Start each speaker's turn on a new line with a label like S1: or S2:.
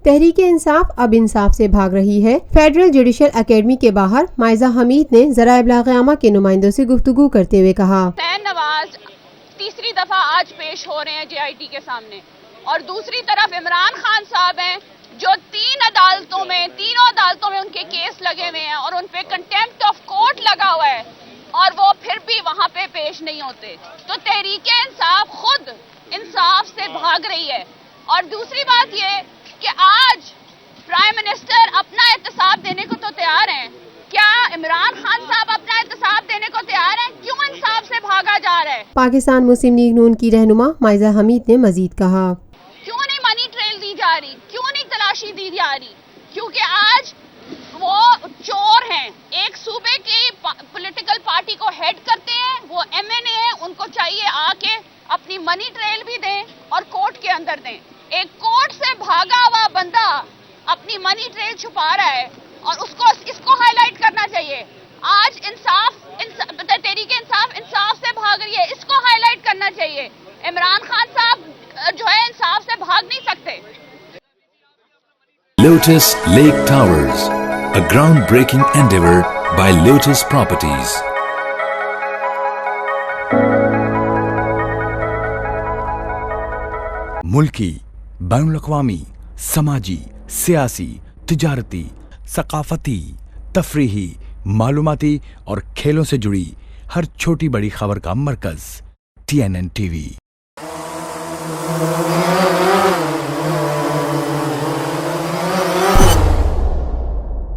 S1: تحریک انصاف اب انصاف سے بھاگ رہی ہے۔ فیڈرل جوڈیشل اکیڈمی کے باہر مائزہ حمید نے ذرائع ابلاغ عامہ کے نمائندوں سے گفتگو کرتے ہوئے کہا،
S2: حسین نواز تیسری دفعہ آج پیش ہو رہے ہیں جے آئی ٹی کے سامنے، اور دوسری طرف عمران خان صاحب ہیں جو تینوں عدالتوں میں ان کے کیس لگے ہوئے ہیں اور ان پہ کنٹیمپٹ آف کورٹ لگا ہوا ہے، اور وہ پھر بھی وہاں پہ پیش نہیں ہوتے۔ تو تحریک انصاف خود انصاف سے بھاگ رہی ہے۔ اور دوسری بات یہ کہ آج پرائم منسٹر اپنا احتساب دینے کو تو تیار ہیں، کیا عمران خان صاحب اپنا احتساب دینے کو تیار ہیں؟ کیوں انصاف سے بھاگا جا رہا ہے؟
S1: پاکستان مسلم لیگ نون کی رہنما مائزہ حمید نے مزید کہا،
S2: کیوں نہیں منی ٹریل دی جا رہی؟ کیوں نہیں تلاشی دی جا رہی؟ کیونکہ آج وہ چور ہیں، ایک صوبے کی پولیٹیکل پارٹی کو ہیڈ کرتے ہیں، وہ ایم این اے ہیں، ان کو چاہیے آ کے اپنی منی ٹریل بھی دیں اور کورٹ کے اندر دیں۔ ایک کورٹ سے بھاگا ہوا بندہ اپنی منی ٹریل چھپا رہا ہے اور اس کو ہائی لائٹ کرنا چاہیے۔ آج تحریک انصاف سے بھاگ رہی ہے، اس کو ہائی لائٹ کرنا چاہیے۔ عمران خان صاحب جو ہے انصاف سے بھاگ نہیں سکتے۔
S3: Lotus Lake Towers, a groundbreaking endeavor by Lotus Properties. ملکی، بین الاقوامی، سماجی، سیاسی، تجارتی، ثقافتی، تفریحی، معلوماتی اور کھیلوں سے جڑی ہر چھوٹی بڑی خبر کا مرکز TNN TV۔